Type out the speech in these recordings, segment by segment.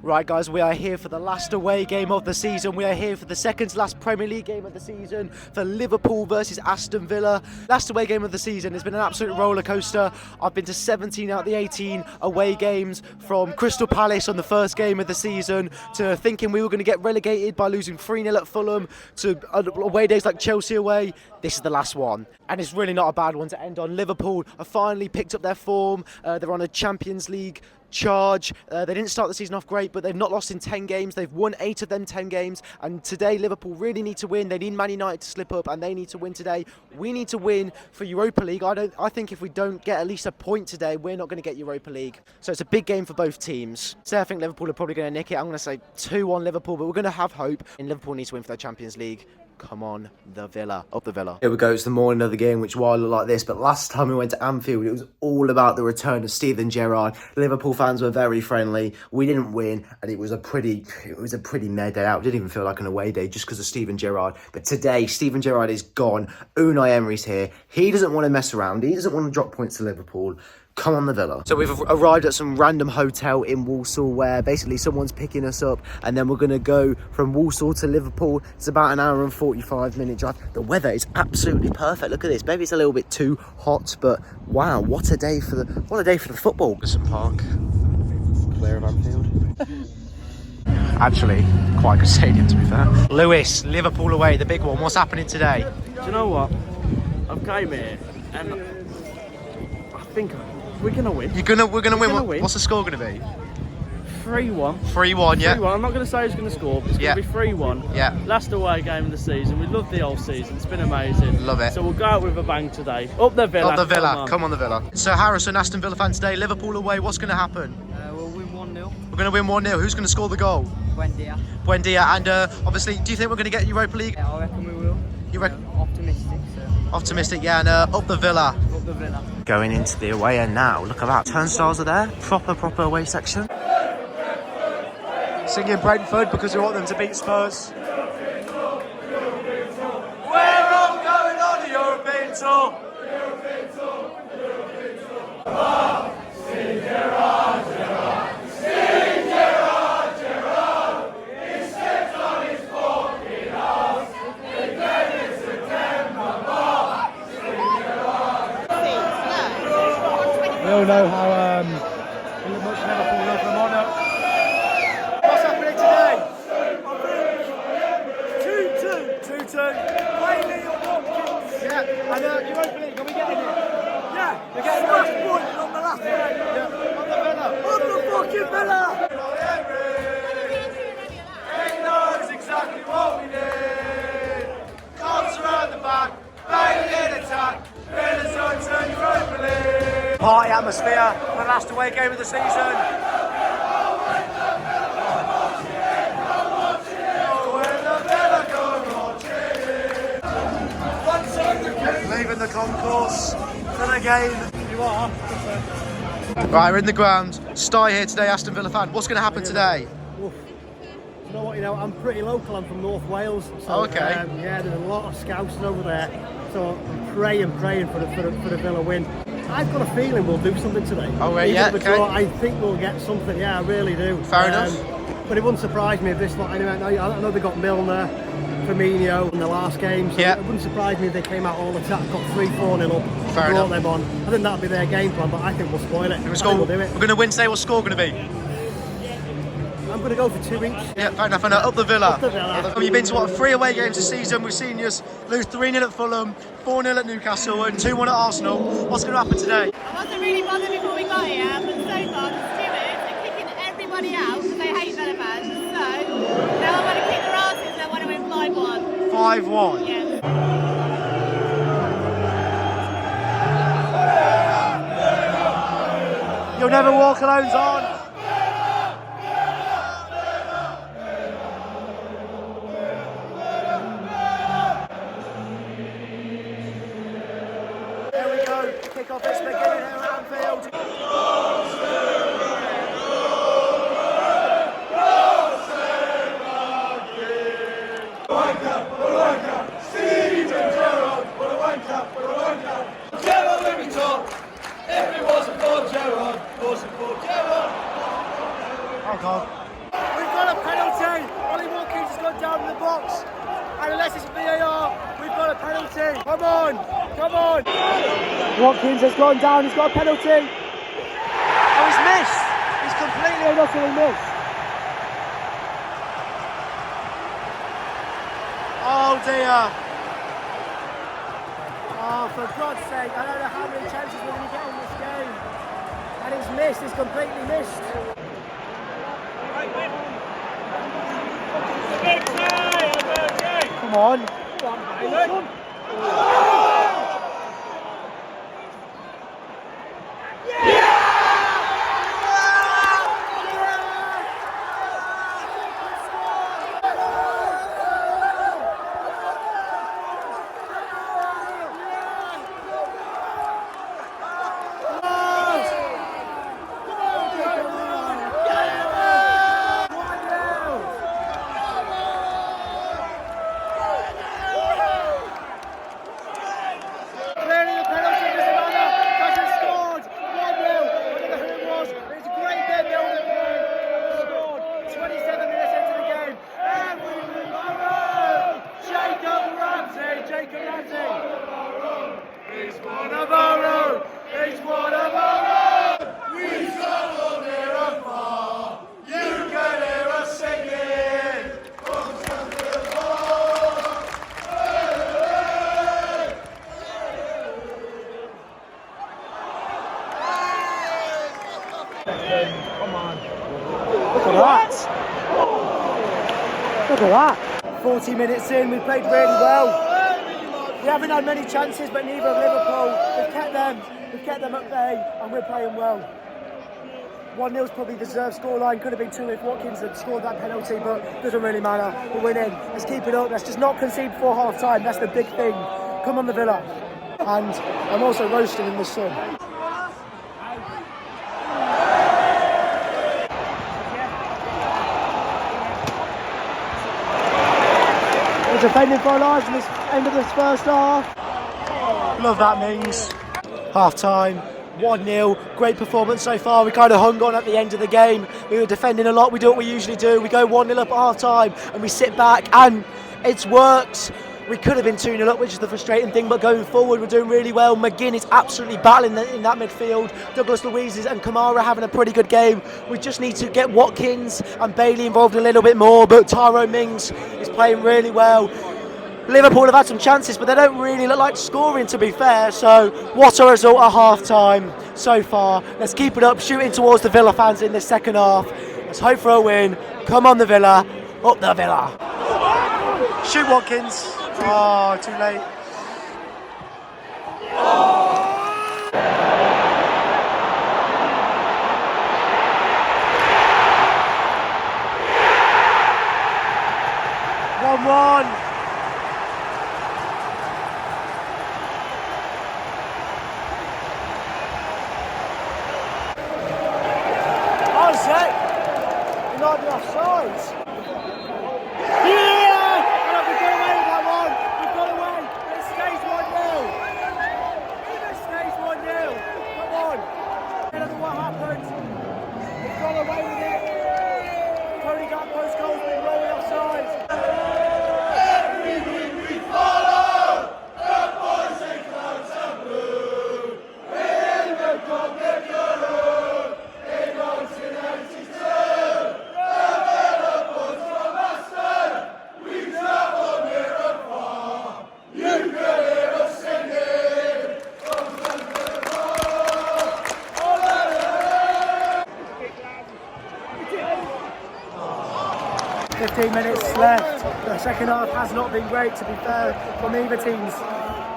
Right guys, we are here for the last away game of the season. We are here for the second to last Premier League game of the season for Liverpool versus Aston Villa. Last away game of the season. It's been an absolute roller coaster. I've been to 17 out of the 18 away games, from Crystal Palace on the first game of the season to thinking we were going to get relegated by losing 3-0 at Fulham, to away days like Chelsea away. This is the last one, and it's really not a bad one to end on. Liverpool have finally picked up their form. They're on a Champions League charge. They didn't start the season off great, but they've not lost in 10 games. They've won 8 of them 10 games, and today Liverpool really need to win. They need Man United to slip up, and they need to win today. We need to win for Europa League. I think if we don't get at least a point today, we're not going to get Europa League. So it's a big game for both teams. So I think Liverpool are probably going to nick it. I'm going to say 2-1 Liverpool, but we're going to have hope. And Liverpool needs to win for their Champions League. Come on, the Villa. Up the Villa. Here we go. It's the morning of the game, which will look like this. But last time we went to Anfield, it was all about the return of Steven Gerrard. Liverpool fans were very friendly. We didn't win, and it was a pretty meh day out. It didn't even feel like an away day just because of Steven Gerrard. But today, Steven Gerrard is gone. Unai Emery's here. He doesn't want to mess around. He doesn't want to drop points to Liverpool. Come on, the Villa. So we've arrived at some random hotel in Walsall where basically someone's picking us up, and then we're going to go from Walsall to Liverpool. It's about an hour and 45-minute drive. The weather is absolutely perfect. Look at this. Maybe it's a little bit too hot, but wow, what a day for the football. Goodison Park, clear of Anfield. Actually, quite a good stadium to be fair. Lewis, Liverpool away, the big one. What's happening today? Do you know what? I've came here and I think we're going to win. We're going to win. What's the score going to be? 3-1. 3-1, yeah. 3-1. I'm not going to say who's going to score, but it's going to be 3-1. Yeah. Last away game of the season. We loved the whole season. It's been amazing. Love it. So we'll go out with a bang today. Up the Villa. Up the Villa. Come on, the Villa. So Harrison, Aston Villa fan today. Liverpool away. What's going to happen? We'll win 1-0. We're going to win 1-0. Who's going to score the goal? Buendia. And obviously, do you think we're going to get Europa League? Yeah, I reckon we will. You reckon? Optimistic, so. Optimistic, yeah. And up the Villa. Up the Villa. Going into the away end now. Look at that. Turnstiles are there. Proper away section. Singing Brentford because we want them to beat Spurs. We're all going on the European tour. We all know how much Liverpool love them on it. What's happening today? 2-2. Bailey or Watkins. Yeah, and Europa League, are we getting it? Yeah, we're getting it. On the last day. Yeah, on the Villa. On the fucking Villa. He knows exactly what we need. Arms around the back, Bailey in attack. Villa's on to Europa League. Party atmosphere for the last away game of the season. Leaving the concourse for the game. You are. Right, we're in the ground. Sty here today, Aston Villa fan. What's going to happen today? You know what? I'm pretty local. I'm from North Wales. So, okay. Yeah, there's a lot of scouts over there. So I'm praying for the Villa win. I've got a feeling we'll do something today. Oh, right, yeah, okay. Draw, I think we'll get something. Yeah, I really do. Fair enough. But it wouldn't surprise me if this lot. Anyway, I know they got Milner, Firmino in the last game. So it wouldn't surprise me if they came out all attack, got 3-4-0 up, Fair brought enough. them on. I think that'll be their game plan, but I think we'll spoil it. We'll do it. We're going to win today. What's the score going to be? I'm going to go for 2 each. Yeah, fair enough. And up the Villa. Up the Villa. You've been to 3 away games this season. We've seen you lose 3-0 at Fulham, 4-0 at Newcastle, and 2-1 at Arsenal. What's going to happen today? I wasn't really bothered before we got here, but so far the stewards are kicking everybody out because they hate Villa fans. So now I want to kick their asses and I want to win 5-1. 5-1? Yeah. You'll never walk alone's on. There we go. Kick-off is beginning here at Anfield. Gerrard let me talk. If it wasn't for Gerrard, it wasn't for Gerrard. Oh God. box. And unless it's VAR, we've got a penalty. Come on, come on. Watkins has gone down, he's got a penalty. Oh, he's missed. He's completely and utterly missed. Oh dear. Oh, for God's sake, I don't know how many chances we're going to get in this game. And he's missed, he's completely missed. Come on. Look at that. 40 minutes in, we played really well. We haven't had many chances, but neither have Liverpool. We've kept them at bay, and we're playing well. 1-0's probably the deserved scoreline. Could have been 2 if Watkins had scored that penalty, but doesn't really matter. We're winning. Let's keep it up. Let's just not concede before half time. That's the big thing. Come on, the Villa. And I'm also roasting in the sun. We're defending for our lives in this end of this first half. Love that, Mings. Half time, 1-0. Great performance so far. We kind of hung on at the end of the game. We were defending a lot. We do what we usually do. We go 1-0 up at half time and we sit back, and it's worked. We could have been 2-0 up, which is the frustrating thing, but going forward, we're doing really well. McGinn is absolutely battling in that midfield. Douglas Luiz and Kamara having a pretty good game. We just need to get Watkins and Bailey involved a little bit more, but Tyrone Mings is playing really well. Liverpool have had some chances, but they don't really look like scoring, to be fair. So, what a result at half-time so far. Let's keep it up, shooting towards the Villa fans in this second half. Let's hope for a win. Come on, the Villa. Up the Villa. Shoot, Watkins. Oh, too late. One. Isaac, you might be offside. Minutes left. The second half has not been great, to be fair, from either teams.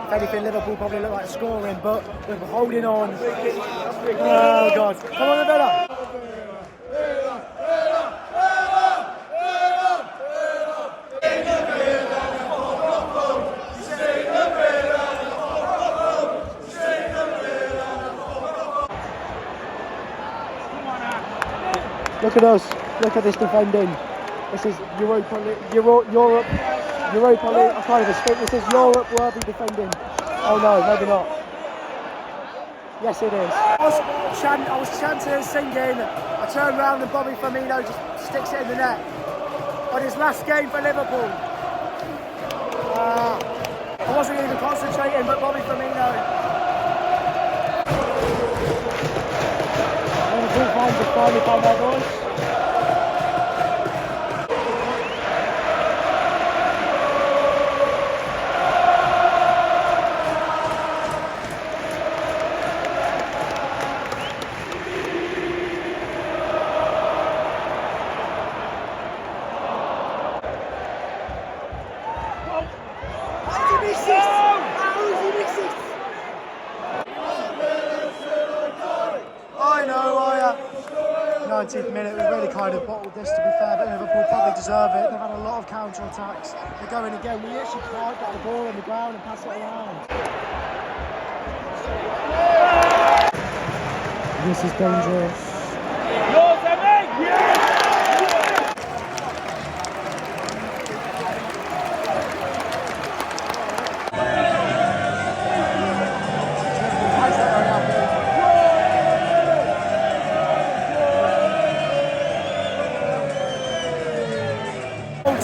If anything, Liverpool probably look like scoring, but we're holding on. Oh God! Come on, the Villa! Look at us! Look at this defending. This is Europa League. I can't even speak. This is Europe-worthy defending. Oh no, maybe not. Yes, it is. I was chanting and singing. I turned around and Bobby Firmino just sticks it in the net. On his last game for Liverpool, I wasn't even concentrating, but Bobby Firmino. Liverpool fans have finally found their voice. I know, 19th minute, we really kind of bottled this, to be fair, but Liverpool probably deserve it. They've had a lot of counter-attacks. They're going again. We literally can't get the ball on the ground and pass it around. This is dangerous.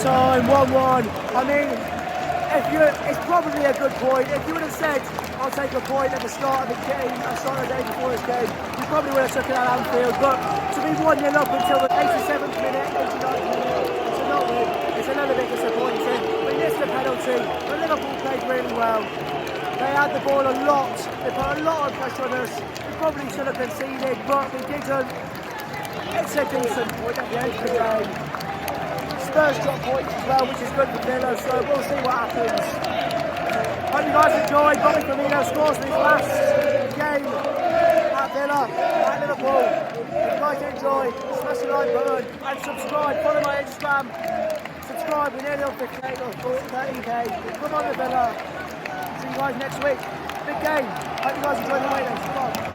Time 1-1. I mean, it's probably a good point. If you would have said, I'll take a point at the start of the game, at the start of the day before this game, you probably would have took it at Anfield. But to be 1-0 up until the 87th minute, 89th minute, it's a not win. It's another bit disappointing. We missed the penalty, but Liverpool played really well. They had the ball a lot. They put a lot of pressure on us. We probably should have conceded, but we didn't. It's a decent point at the end of the game. Spurs drop points as well, which is good for Villa, so we'll see what happens. Hope you guys enjoyed. Bobby Firmino scores his last game at Villa, at Liverpool. If you guys enjoyed, smash the like button and subscribe. Follow my Instagram. Subscribe, we're nearly on 58 or 30k. Come on the Villa. See you guys next week. Big game. Hope you guys enjoyed the way then. Come on.